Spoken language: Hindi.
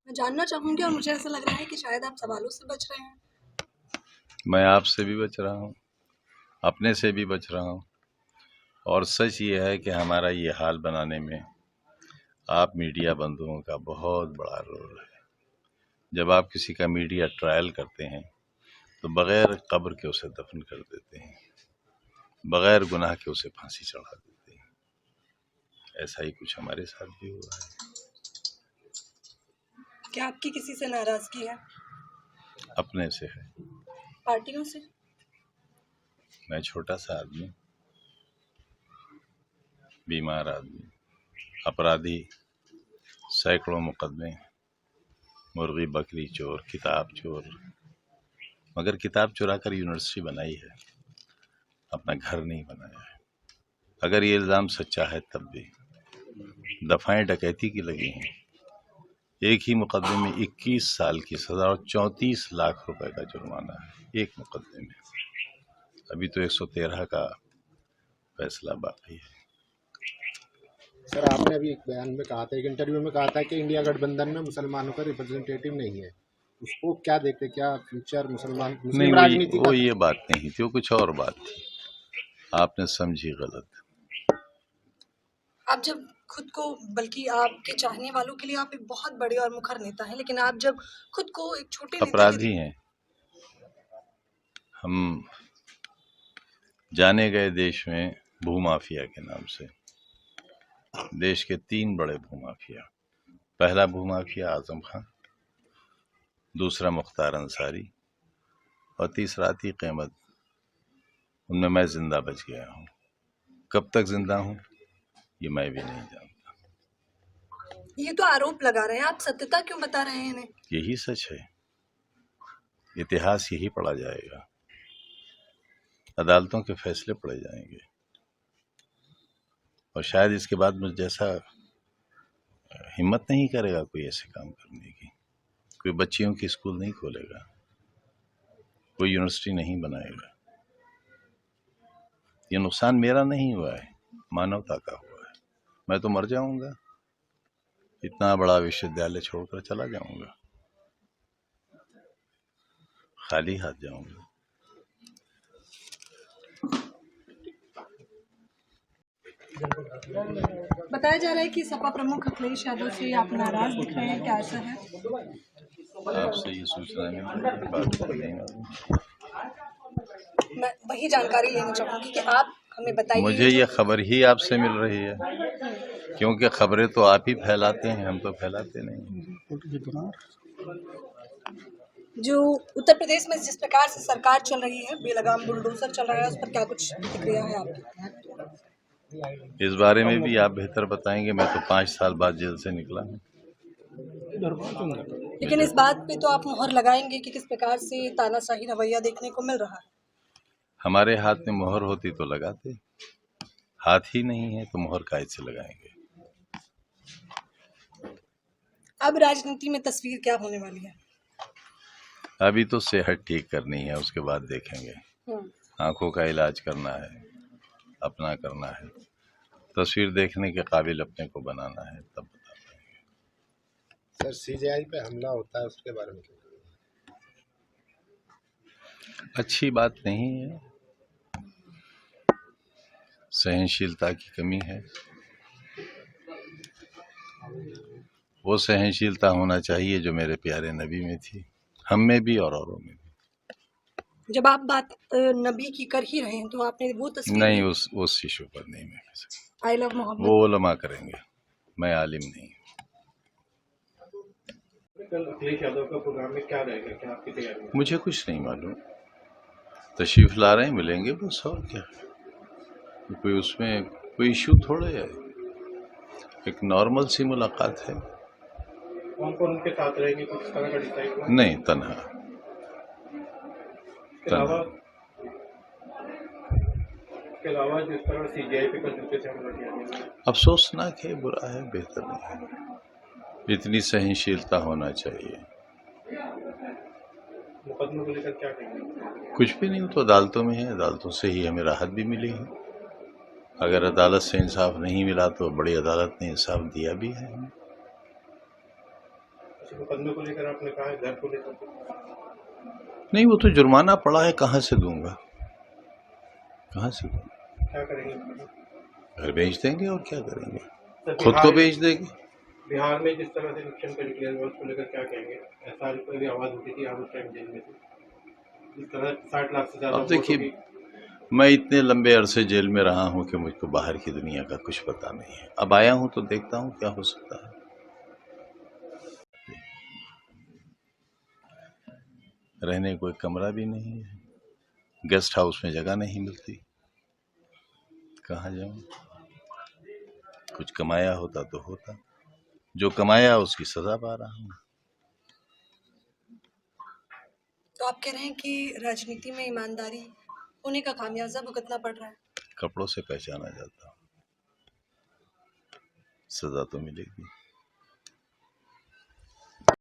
मैं जानना चाहूँगी और मुझे ऐसा लग रहा है कि शायद आप सवालों से बच रहे हैं। मैं आपसे भी बच रहा हूँ, अपने से भी बच रहा हूँ। और सच ये है कि हमारा ये हाल बनाने में आप मीडिया बंधुओं का बहुत बड़ा रोल है। जब आप किसी का मीडिया ट्रायल करते हैं तो बगैर कब्र के उसे दफन कर देते हैं, बगैर गुनाह के उसे फांसी चढ़ा देते हैं। ऐसा ही कुछ हमारे साथ भी हुआ है। क्या आपकी किसी से नाराजगी है? अपने से है। पार्टियों से? मैं छोटा सा आदमी, बीमार आदमी, अपराधी, सैकड़ों मुकदमे, मुर्गी बकरी चोर, किताब चोर, मगर किताब चुरा कर यूनिवर्सिटी बनाई है, अपना घर नहीं बनाया है। अगर ये इल्ज़ाम सच्चा है तब भी दफ़ाएं डकैती की लगी हैं। एक ही मुकदमे में 21 साल की सज़ा और 34 लाख रुपए का जुर्माना है, एक मुकदमे में। अभी तो 113 का फैसला बाकी है। सर, आपने अभी एक बयान में कहा था, एक इंटरव्यू में कहा था कि इंडिया गठबंधन में मुसलमानों का रिप्रेजेंटेटिव नहीं है। उसको क्या देखते, क्या फ्यूचर नहीं, मुस्लिम राजनीति वो का? ये बात नहीं थी, वो कुछ और बात थी, आपने समझी गलत। आप जब खुद को, बल्कि आपके चाहने वालों के लिए आप एक बहुत बड़े और मुखर नेता हैं, लेकिन आप जब खुद को एक छोटे नेता के अपराधी हैं हम, जाने गए देश में भूमाफिया के नाम से। देश के 3 बड़े भूमाफिया, पहला भूमाफिया आजम खान, दूसरा मुख्तार अंसारी और तीसरा अतीक अहमद। उनमें मैं जिंदा बच गया हूँ। कब तक जिंदा हूँ ये मैं भी नहीं जानता। ये तो आरोप लगा रहे हैं, आप सत्यता क्यों बता रहे हैं इन्हें? यही सच है, इतिहास यही पढ़ा जाएगा, अदालतों के फैसले पढ़े जाएंगे और शायद इसके बाद मुझ जैसा हिम्मत नहीं करेगा कोई ऐसे काम करने की। कोई बच्चियों की स्कूल नहीं खोलेगा, कोई यूनिवर्सिटी नहीं बनाएगा। ये नुकसान मेरा नहीं हुआ है, मानवता का हुआ है। मैं तो मर जाऊंगा, इतना बड़ा विश्वविद्यालय छोड़कर चला जाऊंगा, खाली हाथ जाऊंगा। बताया जा रहा है कि सपा प्रमुख अखिलेश यादव से आप नाराज दिख रहे हैं, क्या ऐसा है? आपसे ये सूचना मिली, बात नहीं मालूम। मैं वही जानकारी लेना चाहूंगी कि आप हमें बताइए। मुझे ये खबर ही आपसे मिल रही है, क्योंकि खबरें तो आप ही फैलाते हैं, हम तो फैलाते नहीं। जो उत्तर प्रदेश में जिस प्रकार से सरकार चल रही है, बेलगाम बुलडोजर चल रहा है, उस पर क्या कुछ प्रतिक्रिया है आपकी? इस बारे में भी आप बेहतर बताएंगे। मैं तो 5 साल बाद जेल से निकला हूँ। लेकिन इस बात पे तो आप मुहर लगाएंगे कि किस प्रकार से तानाशाही रवैया देखने को मिल रहा है। हमारे हाथ में मोहर होती तो लगाते, हाथ ही नहीं है तो मोहर काहे से लगाएंगे। अब राजनीति में तस्वीर क्या होने वाली है? अभी तो सेहत ठीक करनी है, उसके बाद देखेंगे। आंखों का इलाज करना है, अपना करना है, तस्वीर देखने के काबिल अपने को बनाना है, तब बता पाएंगे। सर, सीजेआई पे हमला होता है, उसके बारे में क्या? अच्छी बात नहीं है, सहनशीलता की कमी है। वो सहनशीलता होना चाहिए जो मेरे प्यारे नबी में थी, हम में भी और औरों में भी। जब आप बात नबी की कर ही रहे हैं तो आपने वो तस्वीर नहीं, उस इशू पर नहीं मैं कह सकता। आई लव मोहम्मद, वो उलमा करेंगे, मैं आलिम नहीं। अखिलेश यादव का प्रोग्राम में क्या रहेगा, क्या आपकी तैयारी? मुझे कुछ नहीं मालूम, तशरीफ ला रहे हैं, मिलेंगे बस, और क्या। कोई उसमें कोई इशू थोड़े है, एक नॉर्मल सी मुलाकात है। कौन कौन उनके साथ रहेंगे, कुछ इस तरह का डिसाइड हुआ? नहीं, तन्हा। इसके अलावा जिस तरह सीजीआई पे कल जूते से हमला किया गया, अफसोसनाक है, बुरा है, बेहतर नहीं है। इतनी सहनशीलता होना चाहिए। मुकदमे को लेकर क्या कहेंगे? कुछ भी नहीं, तो अदालतों में है, अदालतों से ही हमें राहत भी मिली है। अगर अदालत से इंसाफ नहीं मिला तो बड़ी अदालत ने इंसाफ दिया भी है। इस मुकदमे को लेकर आपने कहा है घर को लेकर नहीं, वो तो जुर्माना पड़ा है, कहाँ से दूंगा, कहाँ से दूंगा? क्या करेंगे? घर बेच देंगे और क्या करेंगे, सर, खुद को बेच देंगे। बिहार में जिस तरह से इलेक्शन का डिक्लेयर हुआ उसको लेकर क्या कहेंगे? एसआर पर भी आवाज उठी थी, आप उस टाइम जेल में थे। जिस तरह 60 लाख से ज्यादा अब वोटों देखिए, की मैं इतने लंबे अरसे जेल में रहा हूं कि मुझको बाहर की दुनिया का कुछ पता नहीं है। अब आया हूं तो देखता हूं क्या हो सकता है। रहने को कोई कमरा भी नहीं है, गेस्ट हाउस में जगह नहीं मिलती, कहाँ जाऊं? कुछ कमाया होता तो होता, जो कमाया उसकी सजा पा रहा हूं। तो आप कह रहे हैं कि राजनीति में ईमानदारी होने का खामियाजा भुगतना पड़ रहा है। कपड़ों से पहचाना जाता, सजा तो मिलेगी।